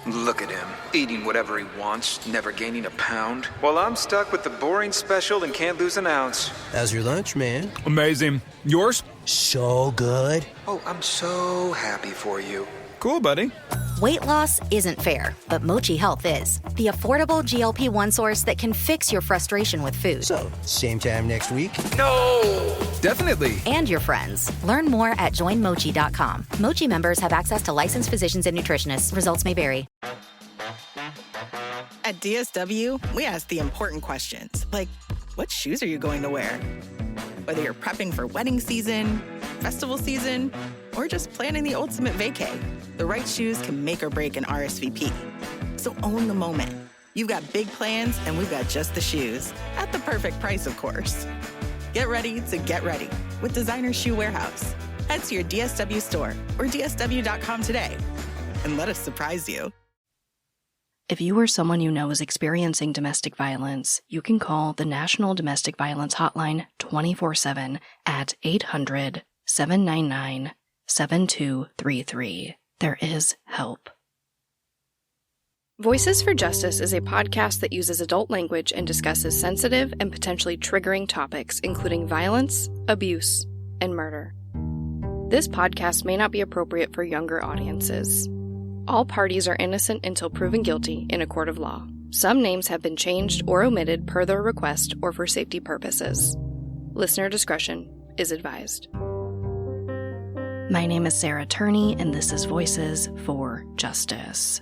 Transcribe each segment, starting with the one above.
Look at him, eating whatever he wants, never gaining a pound, while I'm stuck with the boring special and can't lose an ounce. How's your lunch, man? Amazing. Yours? So good. Oh, I'm so happy for you. Cool, buddy. Weight loss isn't fair, but Mochi Health is. The affordable GLP-1 source that can fix your frustration with food. So, same time next week? No! Definitely. And your friends. Learn more at joinmochi.com. Mochi members have access to licensed physicians and nutritionists. Results may vary. At DSW, we ask the important questions, like, what shoes are you going to wear? Whether you're prepping for wedding season, festival season, or just planning the ultimate vacay, the right shoes can make or break an RSVP. So own the moment. You've got big plans, and we've got just the shoes. At the perfect price, of course. Get ready to get ready with Designer Shoe Warehouse. Head to your DSW store or dsw.com today and let us surprise you. If you or someone you know is experiencing domestic violence, you can call the National Domestic Violence Hotline 24/7 at 800-799-7233. There is help. Voices for Justice is a podcast that uses adult language and discusses sensitive and potentially triggering topics, including violence, abuse, and murder. This podcast may not be appropriate for younger audiences. All parties are innocent until proven guilty in a court of law. Some names have been changed or omitted per their request or for safety purposes. Listener discretion is advised. My name is Sarah Turney, and this is Voices for Justice.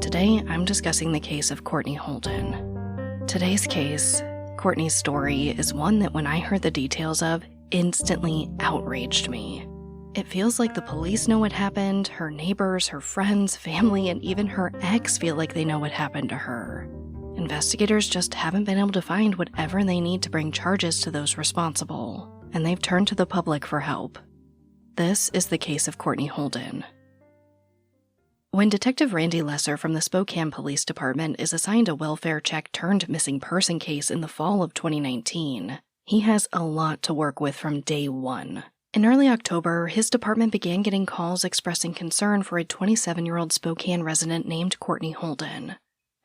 Today, I'm discussing the case of Courtney Holden. Today's case, Courtney's story, is one that when I heard the details of, instantly outraged me. It feels like the police know what happened, her neighbors, her friends, family, and even her ex feel like they know what happened to her. Investigators just haven't been able to find whatever they need to bring charges to those responsible, and they've turned to the public for help. This is the case of Courtney Holden. When Detective Randy Lesser from the Spokane Police Department is assigned a welfare check turned missing person case in the fall of 2019, he has a lot to work with from day one. In early October, his department began getting calls expressing concern for a 27-year-old Spokane resident named Courtney Holden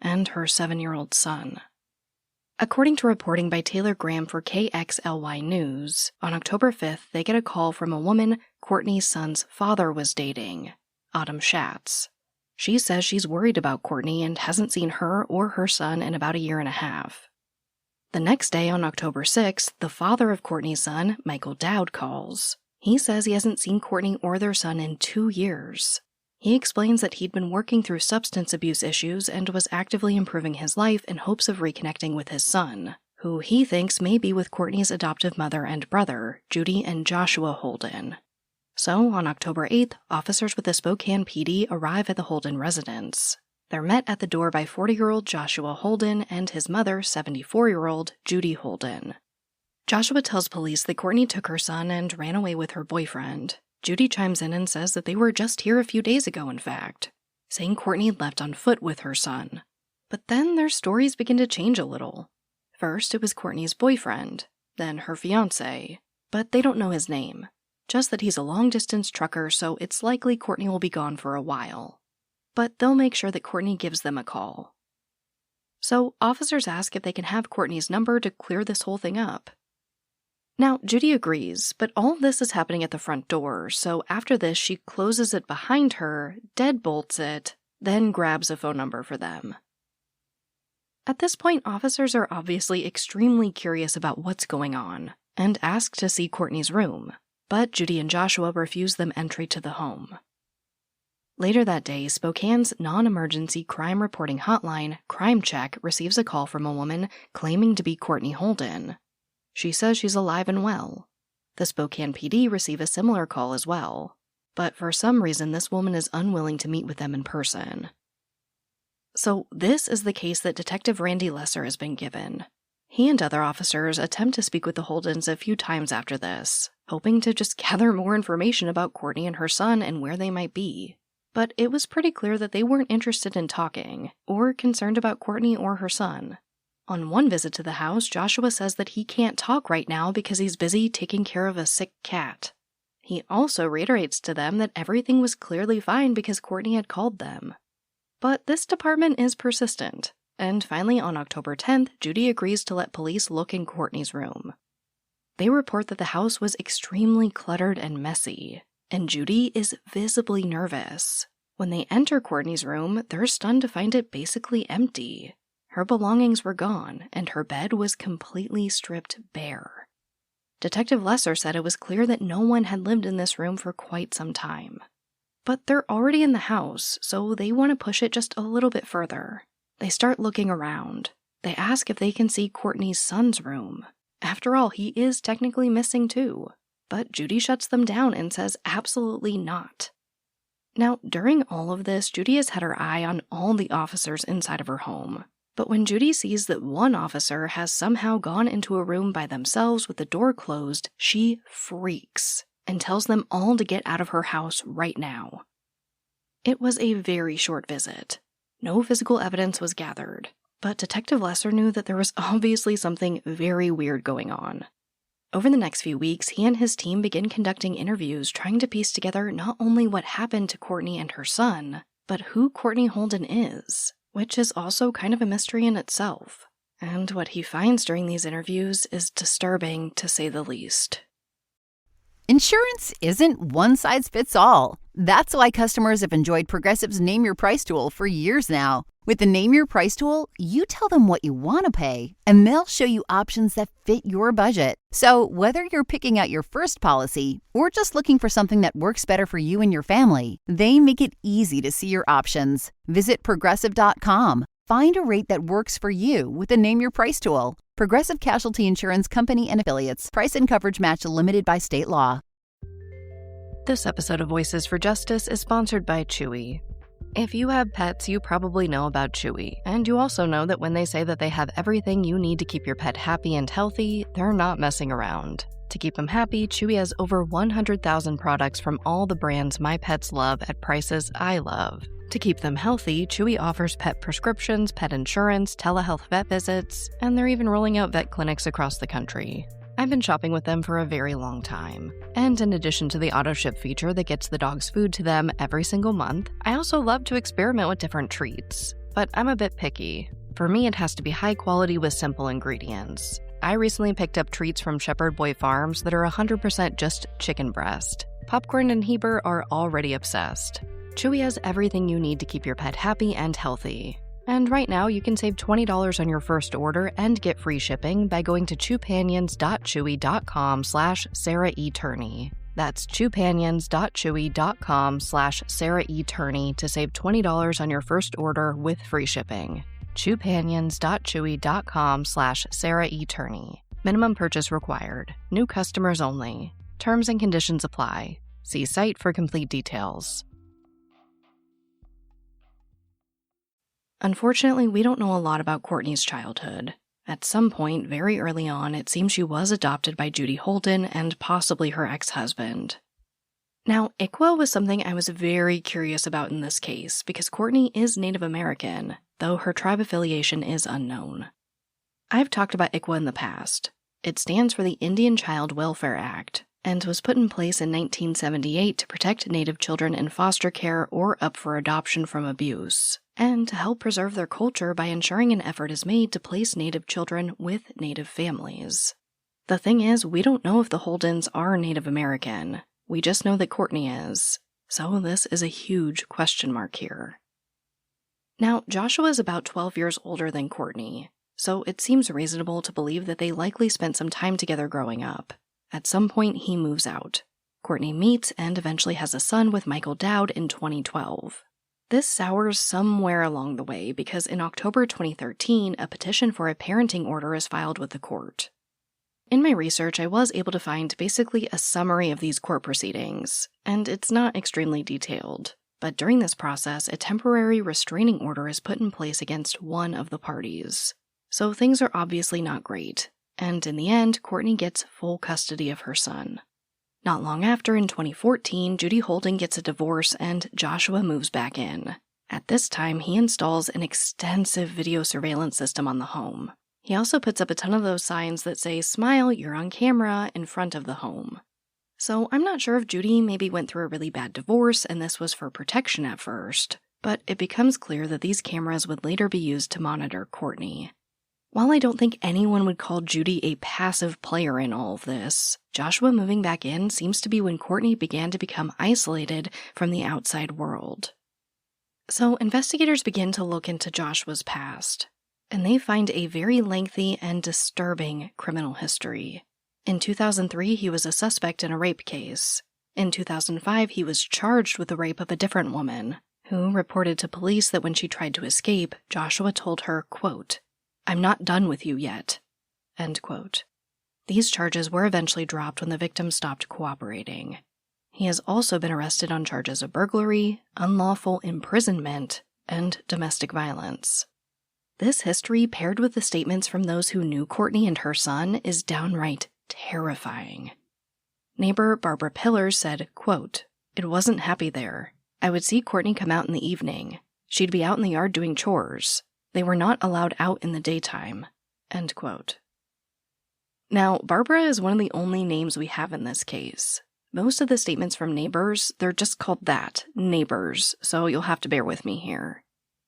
and her 7-year-old son. According to reporting by Taylor Graham for KXLY News, on October 5th, they get a call from a woman Courtney's son's father was dating, Autumn Schatz. She says she's worried about Courtney and hasn't seen her or her son in about a year and a half. The next day, on October 6th, the father of Courtney's son, Michael Dowd, calls. He says he hasn't seen Courtney or their son in 2 years. He explains that he'd been working through substance abuse issues and was actively improving his life in hopes of reconnecting with his son, who he thinks may be with Courtney's adoptive mother and brother, Judy and Joshua Holden. So, on October 8th, officers with the Spokane PD arrive at the Holden residence. They're met at the door by 40-year-old Joshua Holden and his mother, 74-year-old Judy Holden. Joshua tells police that Courtney took her son and ran away with her boyfriend. Judy chimes in and says that they were just here a few days ago, in fact, saying Courtney left on foot with her son. But then their stories begin to change a little. First, it was Courtney's boyfriend, then her fiancé, but they don't know his name. Just that he's a long-distance trucker, so it's likely Courtney will be gone for a while. But they'll make sure that Courtney gives them a call. So officers ask if they can have Courtney's number to clear this whole thing up. Now, Judy agrees, but all of this is happening at the front door, so after this she closes it behind her, deadbolts it, then grabs a phone number for them. At this point, officers are obviously extremely curious about what's going on, and ask to see Courtney's room, but Judy and Joshua refuse them entry to the home. Later that day, Spokane's non-emergency crime reporting hotline, Crime Check, receives a call from a woman claiming to be Courtney Holden. She says she's alive and well. The Spokane PD receive a similar call as well, but for some reason this woman is unwilling to meet with them in person. So this is the case that Detective Randy Lesser has been given. He and other officers attempt to speak with the Holdens a few times after this, hoping to just gather more information about Courtney and her son and where they might be. But it was pretty clear that they weren't interested in talking, or concerned about Courtney or her son. On one visit to the house, Joshua says that he can't talk right now because he's busy taking care of a sick cat. He also reiterates to them that everything was clearly fine because Courtney had called them. But this department is persistent, and finally on October 10th, Judy agrees to let police look in Courtney's room. They report that the house was extremely cluttered and messy, and Judy is visibly nervous. When they enter Courtney's room, they're stunned to find it basically empty. Her belongings were gone, and her bed was completely stripped bare. Detective Lesser said it was clear that no one had lived in this room for quite some time. But they're already in the house, so they want to push it just a little bit further. They start looking around. They ask if they can see Courtney's son's room. After all, he is technically missing too. But Judy shuts them down and says absolutely not. Now, during all of this, Judy has had her eye on all the officers inside of her home. But when Judy sees that one officer has somehow gone into a room by themselves with the door closed, she freaks and tells them all to get out of her house right now. It was a very short visit. No physical evidence was gathered, but Detective Lesser knew that there was obviously something very weird going on. Over the next few weeks, he and his team begin conducting interviews trying to piece together not only what happened to Courtney and her son, but who Courtney Holden is, which is also kind of a mystery in itself. And what he finds during these interviews is disturbing, to say the least. Insurance isn't one size fits all. That's why customers have enjoyed Progressive's Name Your Price tool for years now. With the Name Your Price tool, you tell them what you want to pay, and they'll show you options that fit your budget. So whether you're picking out your first policy or just looking for something that works better for you and your family, they make it easy to see your options. Visit Progressive.com. Find a rate that works for you with the Name Your Price tool. Progressive Casualty Insurance Company and Affiliates. Price and coverage match limited by state law. This episode of Voices for Justice is sponsored by Chewy. If you have pets, you probably know about Chewy, and you also know that when they say that they have everything you need to keep your pet happy and healthy, they're not messing around. To keep them happy, Chewy has over 100,000 products from all the brands my pets love at prices I love. To keep them healthy, Chewy offers pet prescriptions, pet insurance, telehealth vet visits, and they're even rolling out vet clinics across the country. I've been shopping with them for a very long time. And in addition to the auto-ship feature that gets the dog's food to them every single month, I also love to experiment with different treats. But I'm a bit picky. For me, it has to be high quality with simple ingredients. I recently picked up treats from Shepherd Boy Farms that are 100% just chicken breast. Popcorn and Heber are already obsessed. Chewy has everything you need to keep your pet happy and healthy. And right now, you can save $20 on your first order and get free shipping by going to chewpanions.chewy.com/Sarah E. Turney. That's chewpanions.chewy.com/Sarah E. Turney to save $20 on your first order with free shipping. chewpanions.chewy.com/Sarah E. Turney. Minimum purchase required. New customers only. Terms and conditions apply. See site for complete details. Unfortunately, we don't know a lot about Courtney's childhood. At some point, very early on, it seems she was adopted by Judy Holden and possibly her ex-husband. Now, ICWA was something I was very curious about in this case because Courtney is Native American, though her tribe affiliation is unknown. I've talked about ICWA in the past. It stands for the Indian Child Welfare Act and was put in place in 1978 to protect Native children in foster care or up for adoption from abuse, and to help preserve their culture by ensuring an effort is made to place Native children with Native families. The thing is, we don't know if the Holdens are Native American. We just know that Courtney is. So this is a huge question mark here. Now, Joshua is about 12 years older than Courtney, so it seems reasonable to believe that they likely spent some time together growing up. At some point, he moves out. Courtney meets and eventually has a son with Michael Dowd in 2012. This sours somewhere along the way because in October 2013, a petition for a parenting order is filed with the court. In my research, I was able to find basically a summary of these court proceedings, and it's not extremely detailed. But during this process, a temporary restraining order is put in place against one of the parties. So things are obviously not great. And in the end, Courtney gets full custody of her son. Not long after, in 2014, Judy Holden gets a divorce and Joshua moves back in. At this time, he installs an extensive video surveillance system on the home. He also puts up a ton of those signs that say, "Smile, you're on camera," in front of the home. So I'm not sure if Judy maybe went through a really bad divorce and this was for protection at first, but it becomes clear that these cameras would later be used to monitor Courtney. While I don't think anyone would call Judy a passive player in all of this, Joshua moving back in seems to be when Courtney began to become isolated from the outside world. So investigators begin to look into Joshua's past, and they find a very lengthy and disturbing criminal history. In 2003, he was a suspect in a rape case. In 2005, he was charged with the rape of a different woman, who reported to police that when she tried to escape, Joshua told her, quote, "I'm not done with you yet," end quote. These charges were eventually dropped when the victim stopped cooperating. He has also been arrested on charges of burglary, unlawful imprisonment, and domestic violence. This history, paired with the statements from those who knew Courtney and her son, is downright terrifying. Neighbor Barbara Pillars said, quote, "It wasn't happy there. I would see Courtney come out in the evening. She'd be out in the yard doing chores. They were not allowed out in the daytime," end quote. Now, Barbara is one of the only names we have in this case. Most of the statements from neighbors, they're just called that, neighbors, so you'll have to bear with me here.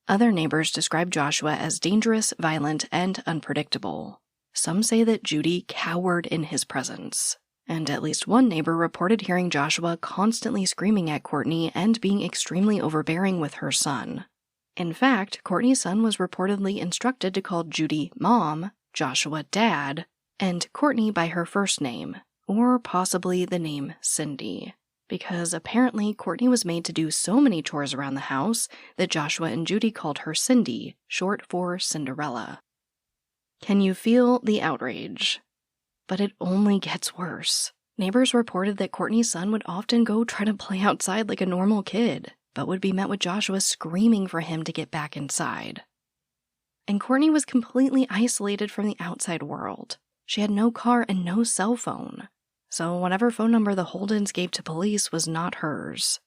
Other neighbors describe Joshua as dangerous, violent, and unpredictable. Some say that Judy cowered in his presence, and at least one neighbor reported hearing Joshua constantly screaming at Courtney and being extremely overbearing with her son. In fact, Courtney's son was reportedly instructed to call Judy Mom, Joshua Dad, and Courtney by her first name, or possibly the name Cindy, because apparently Courtney was made to do so many chores around the house that Joshua and Judy called her Cindy, short for Cinderella. Can you feel the outrage? But it only gets worse. Neighbors reported that Courtney's son would often go try to play outside like a normal kid, but would be met with Joshua screaming for him to get back inside. And Courtney was completely isolated from the outside world. She had no car and no cell phone, so whatever phone number the Holdens gave to police was not hers.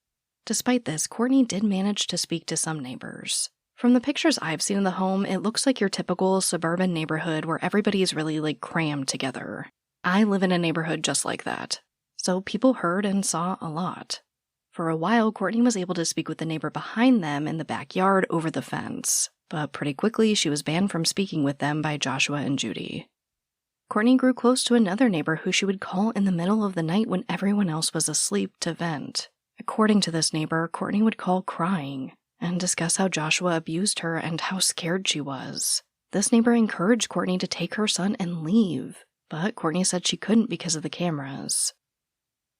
Despite this, Courtney did manage to speak to some neighbors. From the pictures I've seen of the home, it looks like your typical suburban neighborhood where everybody's really crammed together. I live in a neighborhood just like that, so people heard and saw a lot. For a while, Courtney was able to speak with the neighbor behind them in the backyard over the fence, but pretty quickly she was banned from speaking with them by Joshua and Judy. Courtney grew close to another neighbor who she would call in the middle of the night when everyone else was asleep to vent. According to this neighbor, Courtney would call crying and discuss how Joshua abused her and how scared she was. This neighbor encouraged Courtney to take her son and leave, but Courtney said she couldn't because of the cameras.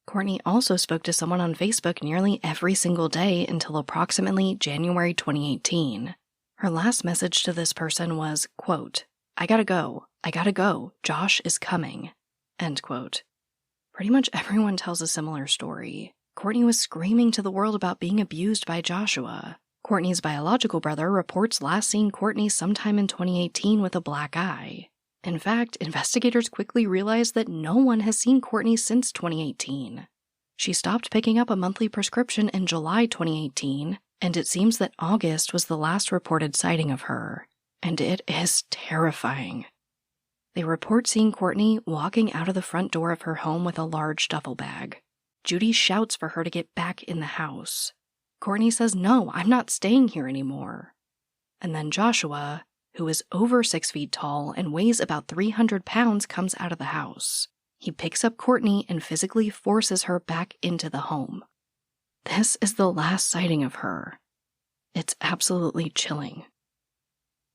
Courtney also spoke to someone on Facebook nearly every single day until approximately January 2018. Her last message to this person was, quote, I gotta go, Josh is coming," end quote. Pretty much everyone tells a similar story. Courtney was screaming to the world about being abused by Joshua. Courtney's biological brother reports last seeing Courtney sometime in 2018 with a black eye. In fact, investigators quickly realized that no one has seen Courtney since 2018. She stopped picking up a monthly prescription in July 2018, and it seems that August was the last reported sighting of her. And it is terrifying. They report seeing Courtney walking out of the front door of her home with a large duffel bag. Judy shouts for her to get back in the house. Courtney says, "No, I'm not staying here anymore." And then Joshua, who is over 6 feet tall and weighs about 300 pounds, comes out of the house. He picks up Courtney and physically forces her back into the home. This is the last sighting of her. It's absolutely chilling.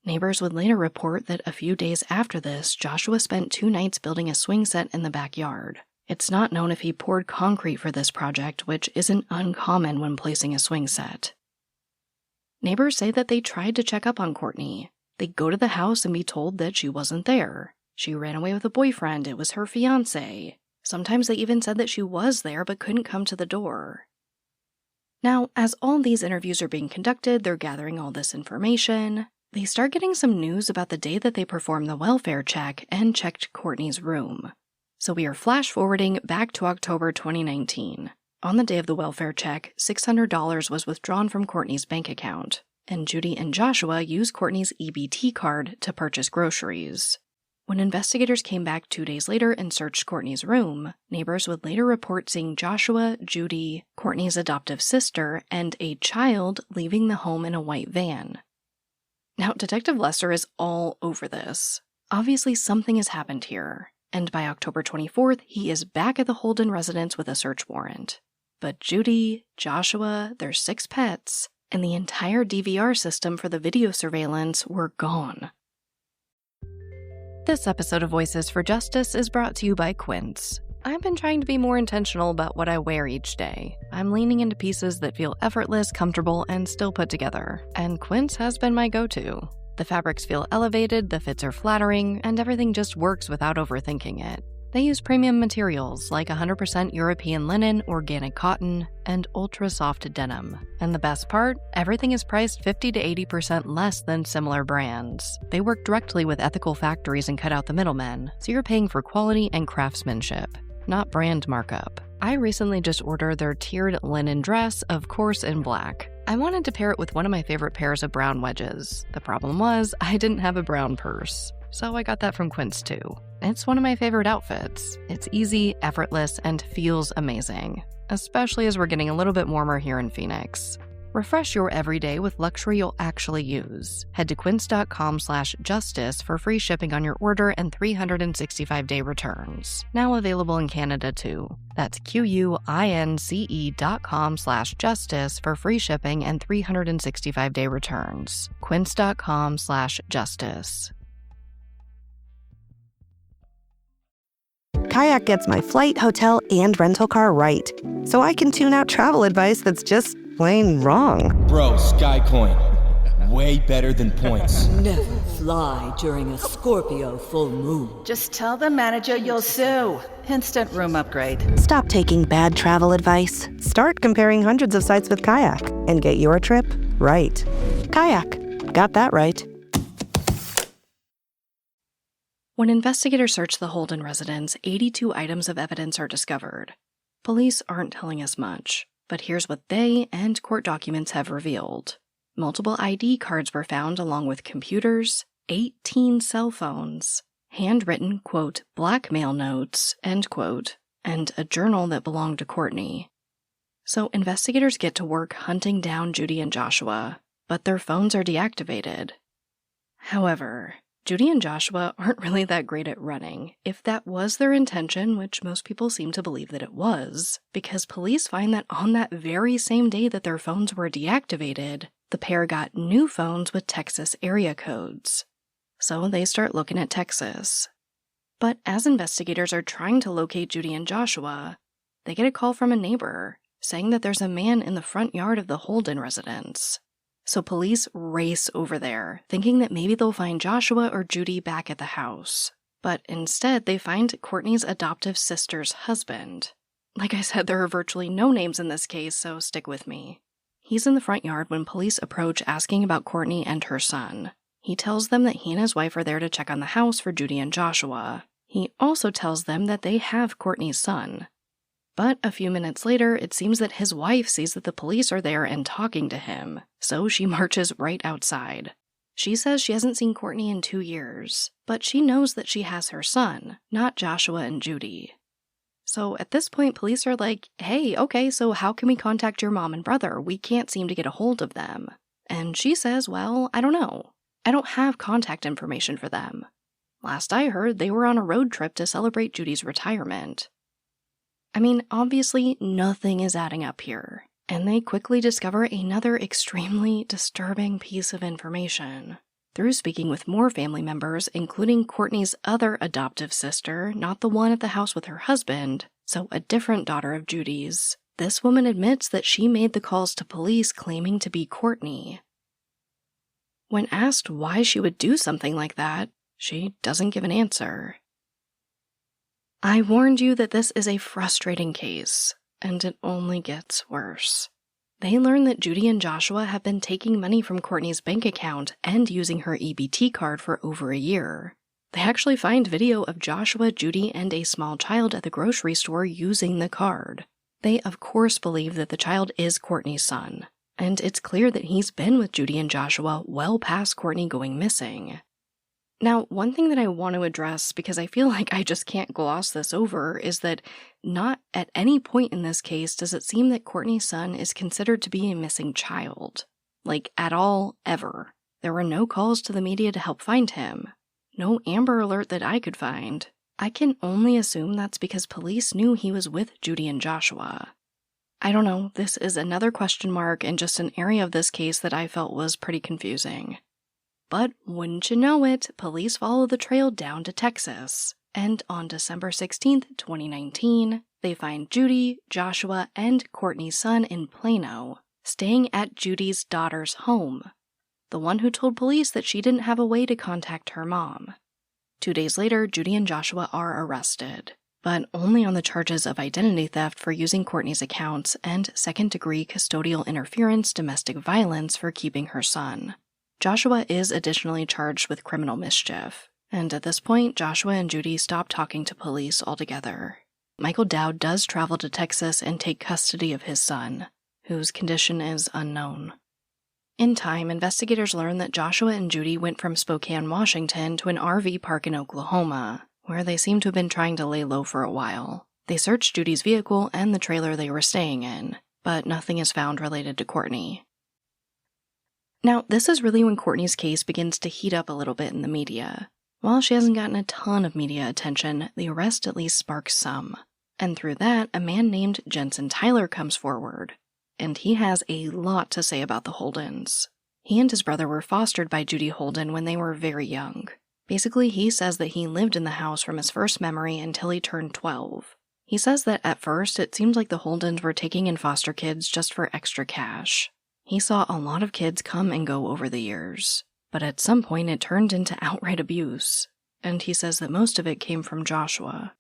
Neighbors would later report that a few days after this, Joshua spent 2 nights building a swing set in the backyard. It's not known if he poured concrete for this project, which isn't uncommon when placing a swing set. Neighbors say that they tried to check up on Courtney. They'd go to the house and be told that she wasn't there. She ran away with a boyfriend, it was her fiancé. Sometimes they even said that she was there but couldn't come to the door. Now, as all these interviews are being conducted, they're gathering all this information. They start getting some news about the day that they performed the welfare check and checked Courtney's room. So we are flash forwarding back to October 2019. On the day of the welfare check, $600 was withdrawn from Courtney's bank account, and Judy and Joshua used Courtney's EBT card to purchase groceries. When investigators came back 2 days later and searched Courtney's room, neighbors would later report seeing Joshua, Judy, Courtney's adoptive sister, and a child leaving the home in a white van. Now, Detective Lester is all over this. Obviously, something has happened here, and by October 24th, he is back at the Holden residence with a search warrant. But Judy, Joshua, their 6 pets, and the entire DVR system for the video surveillance were gone. This episode of Voices for Justice is brought to you by Quince. I've been trying to be more intentional about what I wear each day. I'm leaning into pieces that feel effortless, comfortable, and still put together, and Quince has been my go-to. The fabrics feel elevated, the fits are flattering, and everything just works without overthinking it. They use premium materials like 100% European linen, organic cotton, and ultra-soft denim. And the best part? Everything is priced 50 to 80% less than similar brands. They work directly with ethical factories and cut out the middlemen, so you're paying for quality and craftsmanship, not brand markup. I recently just ordered their tiered linen dress, of course in black. I wanted to pair it with one of my favorite pairs of brown wedges. The problem was, I didn't have a brown purse. So I got that from Quince too. It's one of my favorite outfits. It's easy, effortless, and feels amazing, especially as we're getting a little bit warmer here in Phoenix. Refresh your everyday with luxury you'll actually use. Head to quince.com/justice for free shipping on your order and 365-day returns. Now available in Canada too. That's QUINCE.com/justice for free shipping and 365-day returns. Quince.com/justice. Kayak gets my flight, hotel, and rental car right, so I can tune out travel advice that's just plain wrong. Bro, Skycoin. Way better than points. Never fly during a Scorpio full moon. Just tell the manager you'll sue. Instant room upgrade. Stop taking bad travel advice. Start comparing hundreds of sites with Kayak and get your trip right. Kayak. Got that right. When investigators search the Holden residence, 82 items of evidence are discovered. Police aren't telling us much, but here's what they and court documents have revealed. Multiple ID cards were found along with computers, 18 cell phones, handwritten, quote, blackmail notes, end quote, and a journal that belonged to Courtney. So investigators get to work hunting down Judy and Joshua, but their phones are deactivated. However, Judy and Joshua aren't really that great at running, if that was their intention, which most people seem to believe that it was, because police find that on that very same day that their phones were deactivated, the pair got new phones with Texas area codes. So they start looking at Texas. But as investigators are trying to locate Judy and Joshua, they get a call from a neighbor saying that there's a man in the front yard of the Holden residence. So police race over there, thinking that maybe they'll find Joshua or Judy back at the house. But instead, they find Courtney's adoptive sister's husband. Like I said, there are virtually no names in this case, so stick with me. He's in the front yard when police approach asking about Courtney and her son. He tells them that he and his wife are there to check on the house for Judy and Joshua. He also tells them that they have Courtney's son. But a few minutes later, it seems that his wife sees that the police are there and talking to him, so she marches right outside. She says she hasn't seen Courtney in 2 years, but she knows that she has her son, not Joshua and Judy. So at this point, police are like, hey, okay, so how can we contact your mom and brother? We can't seem to get a hold of them. And she says, well, I don't know. I don't have contact information for them. Last I heard, they were on a road trip to celebrate Judy's retirement. I mean, obviously, nothing is adding up here, and they quickly discover another extremely disturbing piece of information. Through speaking with more family members, including Courtney's other adoptive sister, not the one at the house with her husband, so a different daughter of Judy's, this woman admits that she made the calls to police claiming to be Courtney. When asked why she would do something like that, she doesn't give an answer. I warned you that this is a frustrating case, and it only gets worse. They learn that Judy and Joshua have been taking money from Courtney's bank account and using her EBT card for over a year. They actually find video of Joshua, Judy, and a small child at the grocery store using the card. They, of course, believe that the child is Courtney's son, and it's clear that he's been with Judy and Joshua well past Courtney going missing. Now, one thing that I want to address, because I feel like I just can't gloss this over, is that not at any point in this case does it seem that Courtney's son is considered to be a missing child. Like, at all, ever. There were no calls to the media to help find him. No Amber Alert that I could find. I can only assume that's because police knew he was with Judy and Joshua. I don't know, this is another question mark and just an area of this case that I felt was pretty confusing. But wouldn't you know it, police followed the trail down to Texas. And on December 16th, 2019, they find Judy, Joshua, and Courtney's son in Plano, staying at Judy's daughter's home, the one who told police that she didn't have a way to contact her mom. 2 days later, Judy and Joshua are arrested, but only on the charges of identity theft for using Courtney's accounts and second-degree custodial interference domestic violence for keeping her son. Joshua is additionally charged with criminal mischief, and at this point, Joshua and Judy stop talking to police altogether. Michael Dowd does travel to Texas and take custody of his son, whose condition is unknown. In time, investigators learn that Joshua and Judy went from Spokane, Washington to an RV park in Oklahoma, where they seem to have been trying to lay low for a while. They searched Judy's vehicle and the trailer they were staying in, but nothing is found related to Courtney. Now, this is really when Courtney's case begins to heat up a little bit in the media. While she hasn't gotten a ton of media attention, the arrest at least sparks some. And through that, a man named Jensen Tyler comes forward. And he has a lot to say about the Holdens. He and his brother were fostered by Judy Holden when they were very young. Basically, he says that he lived in the house from his first memory until he turned 12. He says that at first, it seemed like the Holdens were taking in foster kids just for extra cash. He saw a lot of kids come and go over the years, but at some point it turned into outright abuse, and he says that most of it came from Joshua.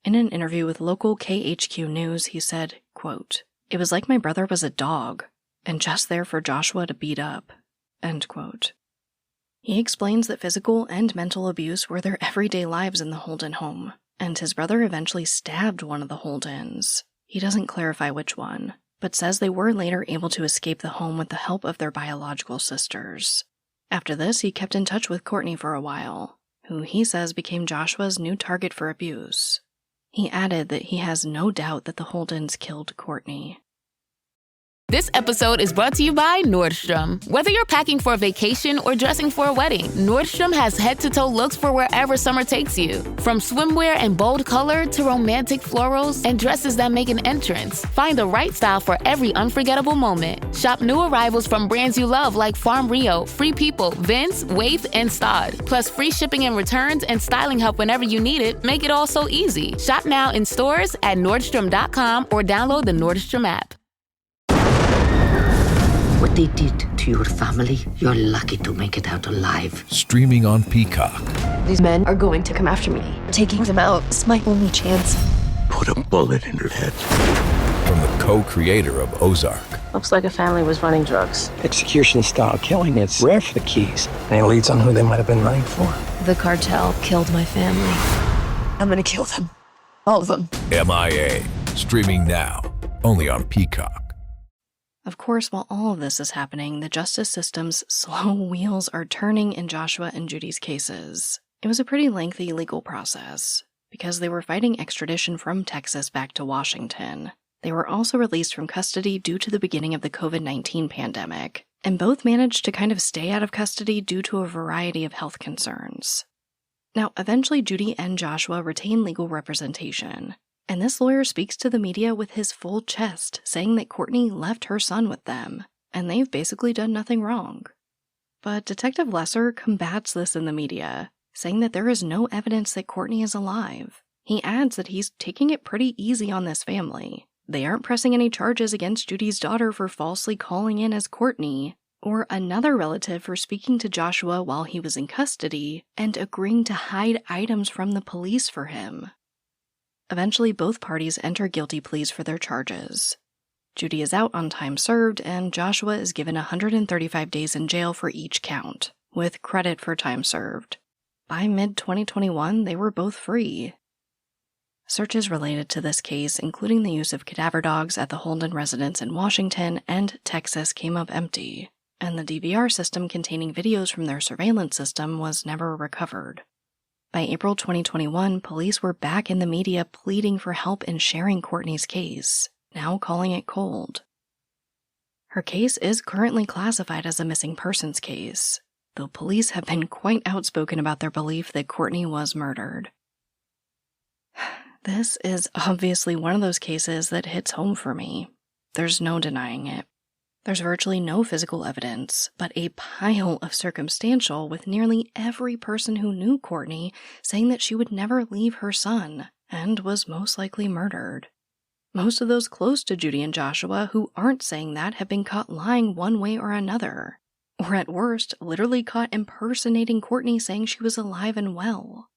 In an interview with local KHQ News, he said, quote, "It was like my brother was a dog, and just there for Joshua to beat up," end quote. He explains that physical and mental abuse were their everyday lives in the Holden home, and his brother eventually stabbed one of the Holdens. He doesn't clarify which one, but says they were later able to escape the home with the help of their biological sisters. After this, he kept in touch with Courtney for a while, who he says became Joshua's new target for abuse. He added that he has no doubt that the Holdens killed Courtney. This episode is brought to you by Nordstrom. Whether you're packing for a vacation or dressing for a wedding, Nordstrom has head-to-toe looks for wherever summer takes you. From swimwear and bold color to romantic florals and dresses that make an entrance, find the right style for every unforgettable moment. Shop new arrivals from brands you love like Farm Rio, Free People, Vince, Waif, and Stod. Plus free shipping and returns and styling help whenever you need it make it all so easy. Shop now in stores at Nordstrom.com or download the Nordstrom app. What they did to your family, you're lucky to make it out alive. Streaming on Peacock. These men are going to come after me. Taking them out is my only chance. Put a bullet in her head. From the co-creator of Ozark. Looks like a family was running drugs. Execution-style killing, it's rare for the Keys. Any leads on who they might have been running for? The cartel killed my family. I'm gonna kill them. All of them. MIA. Streaming now. Only on Peacock. Of course, while all of this is happening, the justice system's slow wheels are turning in Joshua and Judy's cases. It was a pretty lengthy legal process, because they were fighting extradition from Texas back to Washington. They were also released from custody due to the beginning of the COVID-19 pandemic, and both managed to kind of stay out of custody due to a variety of health concerns. Now, eventually Judy and Joshua retain legal representation, and this lawyer speaks to the media with his full chest, saying that Courtney left her son with them, and they've basically done nothing wrong. But Detective Lesser combats this in the media, saying that there is no evidence that Courtney is alive. He adds that he's taking it pretty easy on this family. They aren't pressing any charges against Judy's daughter for falsely calling in as Courtney, or another relative for speaking to Joshua while he was in custody and agreeing to hide items from the police for him. Eventually, both parties enter guilty pleas for their charges. Judy is out on time served, and Joshua is given 135 days in jail for each count, with credit for time served. By mid-2021, they were both free. Searches related to this case, including the use of cadaver dogs at the Holden residence in Washington and Texas, came up empty. and the DVR system containing videos from their surveillance system was never recovered. By April 2021, police were back in the media pleading for help in sharing Courtney's case, now calling it cold. Her case is currently classified as a missing persons case, though police have been quite outspoken about their belief that Courtney was murdered. This is obviously one of those cases that hits home for me. There's no denying it. There's virtually no physical evidence, but a pile of circumstantial, with nearly every person who knew Courtney saying that she would never leave her son and was most likely murdered. Most of those close to Judy and Joshua who aren't saying that have been caught lying one way or another, or at worst, literally caught impersonating Courtney saying she was alive and well.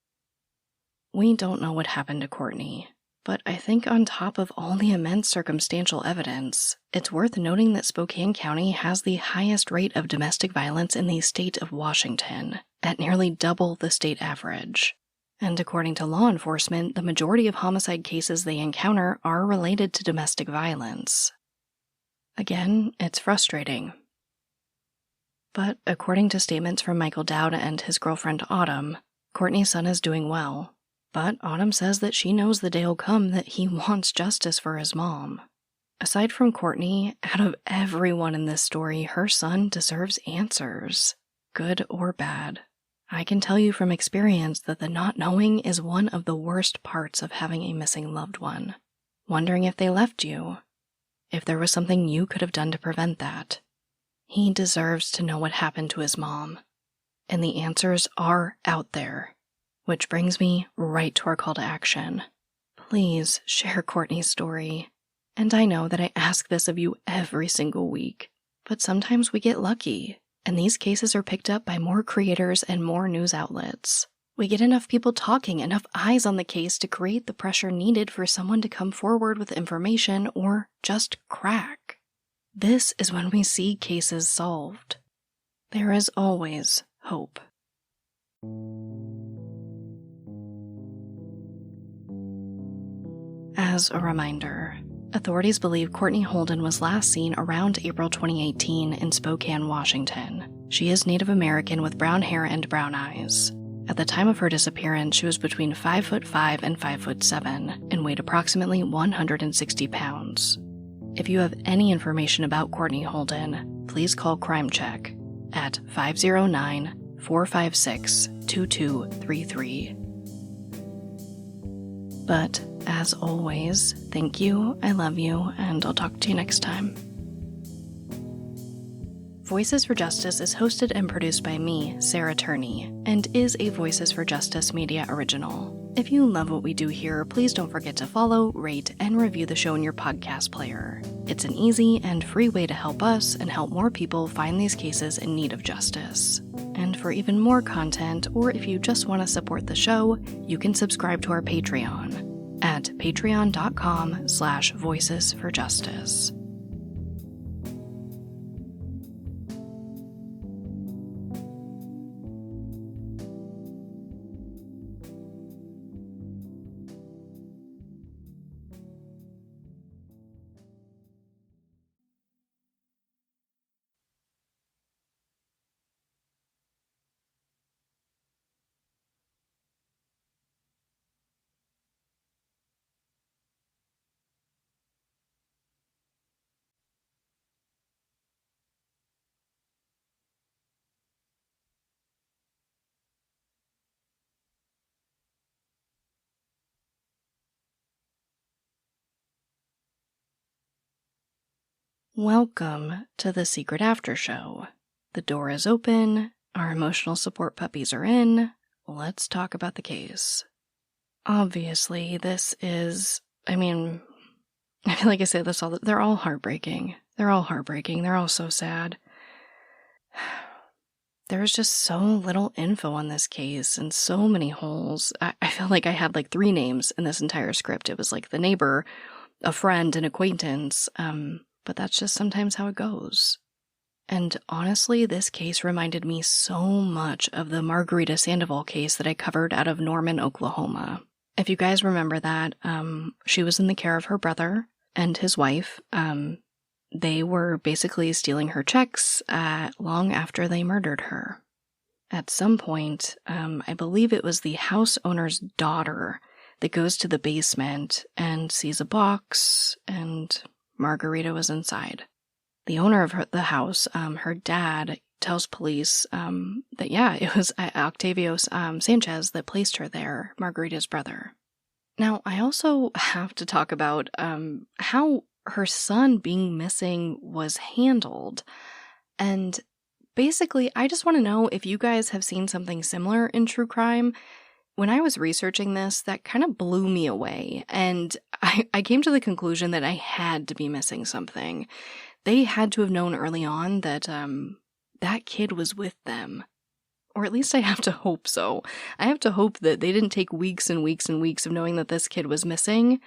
We don't know what happened to Courtney, but I think on top of all the immense circumstantial evidence, it's worth noting that Spokane County has the highest rate of domestic violence in the state of Washington, at nearly double the state average. And according to law enforcement, the majority of homicide cases they encounter are related to domestic violence. Again, it's frustrating. But according to statements from Michael Dowd and his girlfriend Autumn, Courtney's son is doing well. But Autumn says that she knows the day will come that he wants justice for his mom. Aside from Courtney, out of everyone in this story, her son deserves answers, good or bad. I can tell you from experience that the not knowing is one of the worst parts of having a missing loved one. Wondering if they left you, if there was something you could have done to prevent that. He deserves to know what happened to his mom. And the answers are out there. Which brings me right to our call to action. Please share Courtney's story. And I know that I ask this of you every single week, but sometimes we get lucky, and these cases are picked up by more creators and more news outlets. We get enough people talking, enough eyes on the case to create the pressure needed for someone to come forward with information or just crack. This is when we see cases solved. There is always hope. As a reminder, authorities believe Courtney Holden was last seen around April 2018 in Spokane, Washington. She is Native American with brown hair and brown eyes. At the time of her disappearance, she was between 5'5" and 5'7" and weighed approximately 160 pounds. If you have any information about Courtney Holden, please call Crime Check at 509-456-2233. But, as always, thank you, I love you, and I'll talk to you next time. Voices for Justice is hosted and produced by me, Sarah Turney, and is a Voices for Justice media original. If you love what we do here, please don't forget to follow, rate, and review the show in your podcast player. It's an easy and free way to help us and help more people find these cases in need of justice. And for even more content, or if you just want to support the show, you can subscribe to our Patreon at patreon.com/voicesforjustice. Welcome to the Secret After Show. The door is open, our emotional support puppies are in, let's talk about the case. Obviously, this is, I feel like I say this all, they're all heartbreaking. They're all heartbreaking, they're all so sad. There's just so little info on this case and so many holes. I feel like I had like 3 names in this entire script. It was like the neighbor, a friend, an acquaintance, but that's just sometimes how it goes. And honestly, this case reminded me so much of the Margarita Sandoval case that I covered out of Norman, Oklahoma. If you guys remember that, she was in the care of her brother and his wife. They were basically stealing her checks long after they murdered her. At some point, I believe it was the house owner's daughter that goes to the basement and sees a box, and Margarita was inside. The owner of the house, her dad, tells police that, yeah, it was Octavio Sanchez that placed her there, Margarita's brother. Now, I also have to talk about how her son being missing was handled. And basically, I just want to know if you guys have seen something similar in true crime. When I was researching this, that kind of blew me away, and I came to the conclusion that I had to be missing something. They had to have known early on that that kid was with them. Or at least I have to hope so. I have to hope that they didn't take weeks and weeks and weeks of knowing that this kid was missing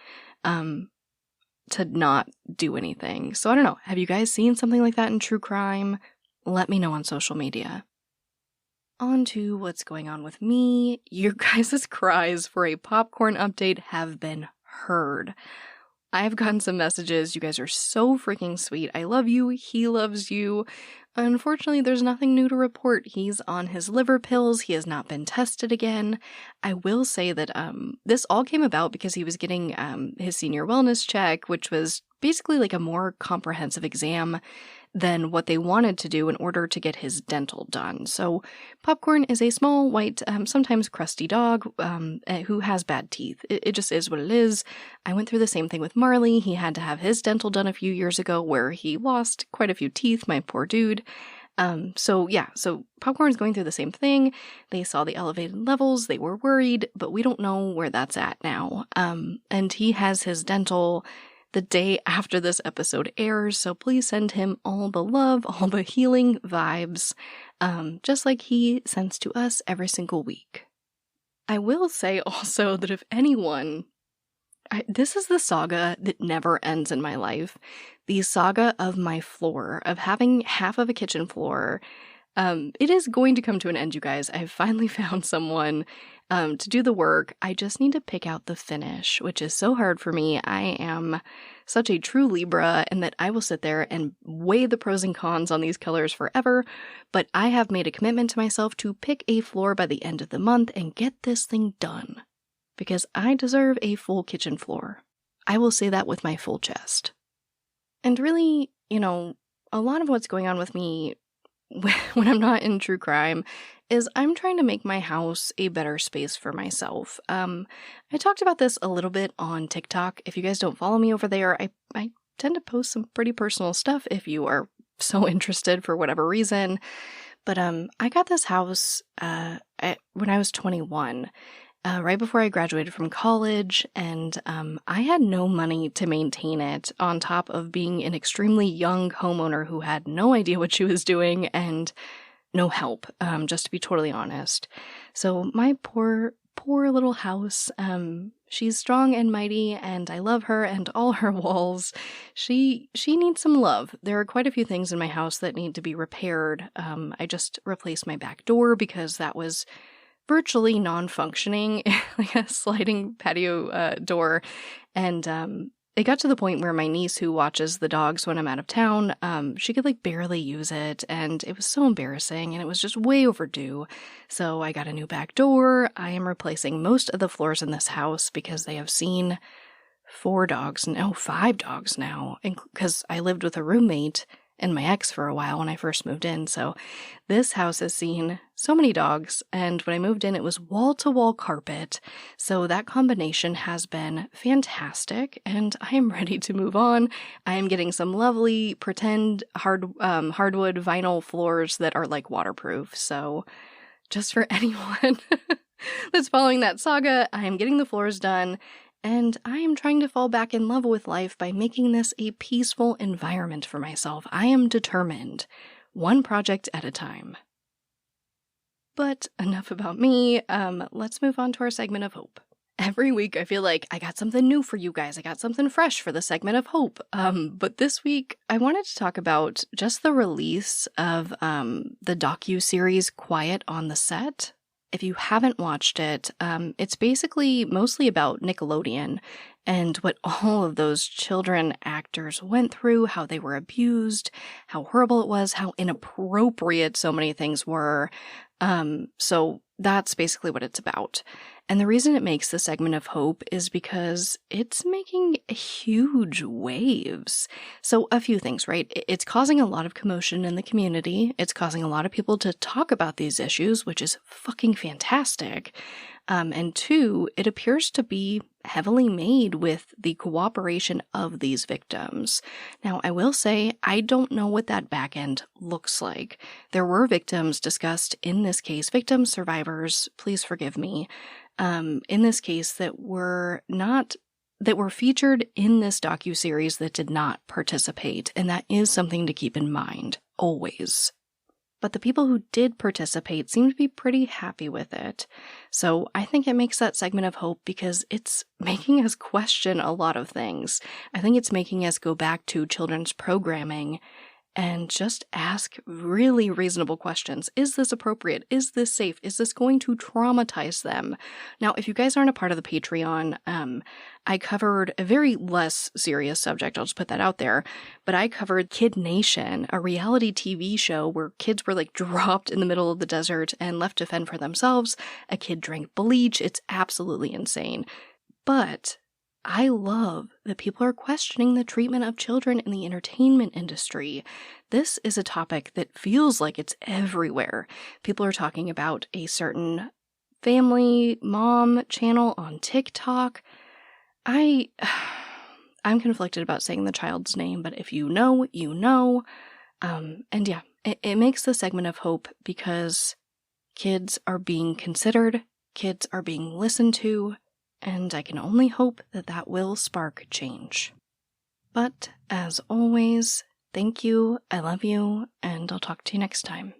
to not do anything. So I don't know. Have you guys seen something like that in true crime? Let me know on social media. On to what's going on with me. Your guys' cries for a popcorn update have been heard. I've gotten some messages. You guys are so freaking sweet. I love you. He loves you. Unfortunately, there's nothing new to report. He's on his liver pills. He has not been tested again. I will say that this all came about because he was getting his senior wellness check, which was basically like a more comprehensive exam than what they wanted to do in order to get his dental done. So Popcorn is a small, white, sometimes crusty dog who has bad teeth. It just is what it is. I went through the same thing with Marley. He had to have his dental done a few years ago where he lost quite a few teeth, my poor dude. So Popcorn's going through the same thing. They saw the elevated levels, they were worried, but we don't know where that's at now. And he has his dental the day after this episode airs, so please send him all the love, all the healing vibes, just like he sends to us every single week. I will say also that if anyone... this is the saga that never ends in my life. The saga of my floor, of having half of a kitchen floor. It is going to come to an end, you guys. I've finally found someone to do the work. I just need to pick out the finish, which is so hard for me. I am such a true Libra, and that I will sit there and weigh the pros and cons on these colors forever, but I have made a commitment to myself to pick a floor by the end of the month and get this thing done, because I deserve a full kitchen floor. I will say that with my full chest. And really, a lot of what's going on with me when I'm not in true crime is I'm trying to make my house a better space for myself. I talked about this a little bit on TikTok. If you guys don't follow me over there, I tend to post some pretty personal stuff if you are so interested for whatever reason. But I got this house when I was 21, right before I graduated from college, and I had no money to maintain it, on top of being an extremely young homeowner who had no idea what she was doing and no help, just to be totally honest. So my poor little house, she's strong and mighty, and I love her and all her walls. She needs some love. There are quite a few things in my house that need to be repaired. I just replaced my back door because that was virtually non-functioning, like a sliding patio door, and it got to the point where my niece, who watches the dogs when I'm out of town, she could barely use it, and it was so embarrassing, and it was just way overdue. So I got a new back door. I am replacing most of the floors in this house because they have seen 5 dogs now, because I lived with a roommate and my ex for a while when I first moved in. So this house has seen so many dogs, and when I moved in, it was wall-to-wall carpet. So that combination has been fantastic, and I am ready to move on. I am getting some lovely pretend hardwood vinyl floors that are waterproof. So just for anyone that's following that saga, I am getting the floors done. And I am trying to fall back in love with life by making this a peaceful environment for myself. I am determined, one project at a time. But enough about me. Let's move on to our segment of hope. Every week I feel like I got something new for you guys. I got something fresh for the segment of hope. But this week I wanted to talk about just the release of the docu-series Quiet on the Set. If you haven't watched it, it's basically mostly about Nickelodeon and what all of those children actors went through, how they were abused, how horrible it was, how inappropriate so many things were. So that's basically what it's about. And the reason it makes the segment of hope is because it's making huge waves. So a few things, right? It's causing a lot of commotion in the community. It's causing a lot of people to talk about these issues, which is fucking fantastic. And two, it appears to be heavily made with the cooperation of these victims. Now, I will say, I don't know what that back end looks like. There were victims discussed in this case, victims, survivors, please forgive me, in this case that were featured in this docuseries that did not participate, and that is something to keep in mind, always. But the people who did participate seem to be pretty happy with it. So I think it makes that segment of hope because it's making us question a lot of things. I think it's making us go back to children's programming and just ask really reasonable questions. Is this appropriate? Is this safe? Is this going to traumatize them? Now, if you guys aren't a part of the Patreon, I covered a very less serious subject, I'll just put that out there, but I covered Kid Nation, a reality TV show where kids were like dropped in the middle of the desert and left to fend for themselves. A kid drank bleach. It's absolutely insane. But I love that people are questioning the treatment of children in the entertainment industry. This is a topic that feels like it's everywhere. People are talking about a certain family mom channel on TikTok. I'm conflicted about saying the child's name, but if you know, you know. And yeah, it makes the segment of hope because kids are being considered, kids are being listened to, and I can only hope that that will spark change. But, as always, thank you, I love you, and I'll talk to you next time.